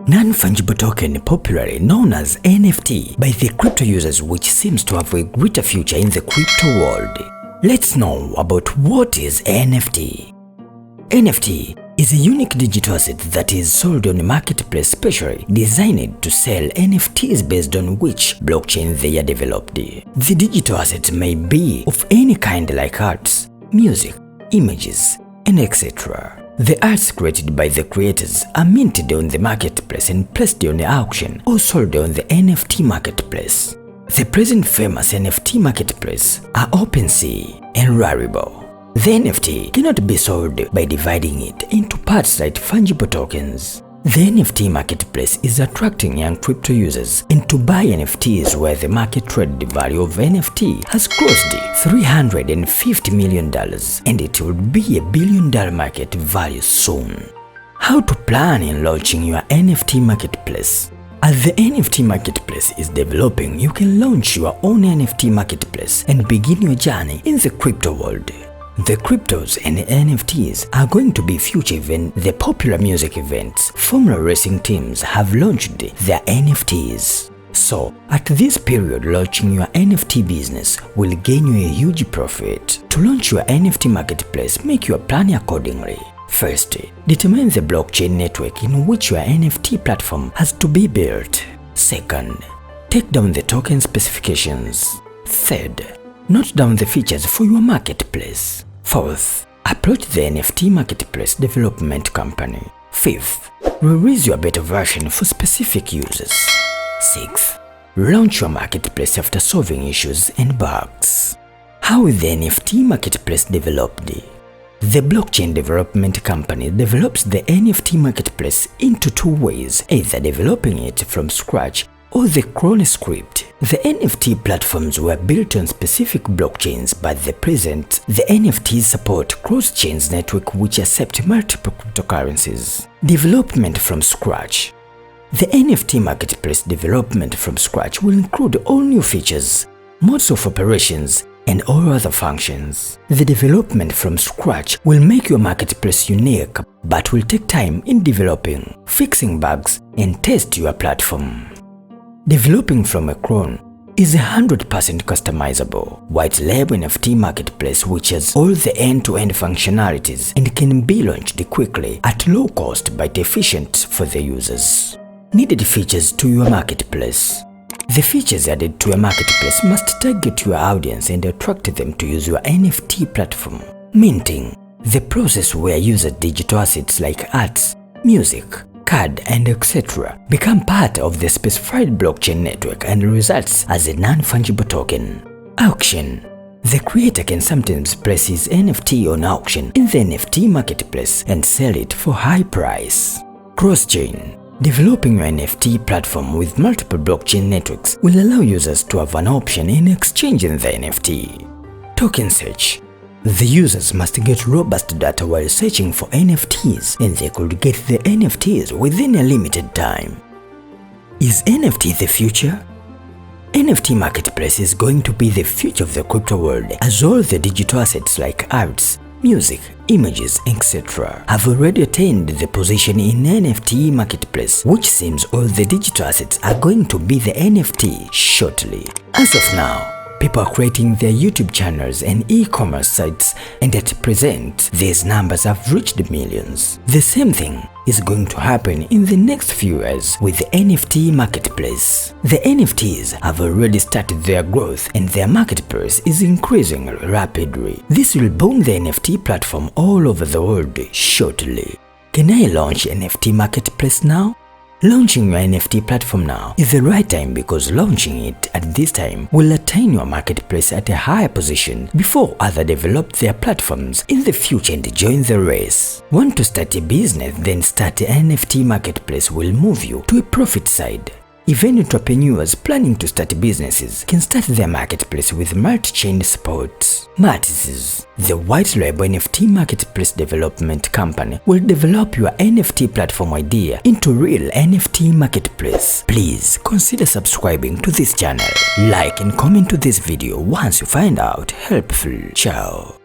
Non-fungible token, popularly known as NFT by the crypto users, which seems to have a greater future in the crypto world. Let's know about what is NFT. NFT is a unique digital asset that is sold on a marketplace specially designed to sell NFTs based on which blockchain they are developed. The digital assets may be of any kind like arts, music, images, and etc. The arts created by the creators are minted on the marketplace and placed on the auction or sold on the NFT marketplace. The present famous NFT marketplace are OpenSea and Rarible. The NFT cannot be sold by dividing it into parts like fungible tokens. The NFT marketplace is attracting young crypto users and to buy NFTs where the market trade value of NFT has crossed $350 million and it will be $1 billion market value soon. How to plan in launching your NFT marketplace? As the NFT marketplace is developing, you can launch your own NFT marketplace and begin your journey in the crypto world. The cryptos and NFTs are going to be future events. The popular music events, Formula racing teams have launched their NFTs. So, at this period, launching your NFT business will gain you a huge profit. To launch your NFT marketplace, make your plan accordingly. First, determine the blockchain network in which your NFT platform has to be built. Second, take down the token specifications. Third, note down the features for your marketplace. Fourth, approach the NFT marketplace development company. Fifth, release your beta version for specific users. Sixth, launch your marketplace after solving issues and bugs. How is the NFT marketplace developed? The blockchain development company develops the NFT marketplace into two ways, either developing it from scratch or the clone script. The NFT platforms were built on specific blockchains, but at present, the NFTs support cross-chains network which accept multiple cryptocurrencies. Development from scratch. The NFT marketplace development from scratch will include all new features, modes of operations, and all other functions. The development from scratch will make your marketplace unique, but will take time in developing, fixing bugs, and test your platform. Developing from a clone is 100% customizable, white label NFT marketplace which has all the end-to-end functionalities and can be launched quickly at low cost but efficient for the users. Needed features to your marketplace. The features added to a marketplace must target your audience and attract them to use your NFT platform. Minting, the process where users' digital assets like arts, music, card, and etc. become part of the specified blockchain network and results as a non-fungible token. Auction. The creator can sometimes place his NFT on auction in the NFT marketplace and sell it for high price. Cross-chain. Developing your NFT platform with multiple blockchain networks will allow users to have an option in exchanging the NFT. Token search. The users must get robust data while searching for NFTs, and they could get the NFTs within a limited time. Is NFT the future? NFT marketplace is going to be the future of the crypto world, as all the digital assets like arts, music, images, etc. have already attained the position in NFT marketplace, which seems all the digital assets are going to be the NFT shortly. As of now, people are creating their YouTube channels and e-commerce sites, and at present, these numbers have reached millions. The same thing is going to happen in the next few years with the NFT marketplace. The NFTs have already started their growth and their marketplace is increasing rapidly. This will boom the NFT platform all over the world shortly. Can I launch NFT marketplace now? Launching your NFT platform now is the right time because launching it at this time will attain your marketplace at a higher position before others develop their platforms in the future and join the race. Want to start a business, then start an NFT marketplace will move you to a profit side. Even entrepreneurs planning to start businesses can start their marketplace with multi-chain support. Martises, the white label NFT marketplace development company, will develop your NFT platform idea into real NFT marketplace. Please consider subscribing to this channel. Like and comment to this video once you find out helpful. Ciao.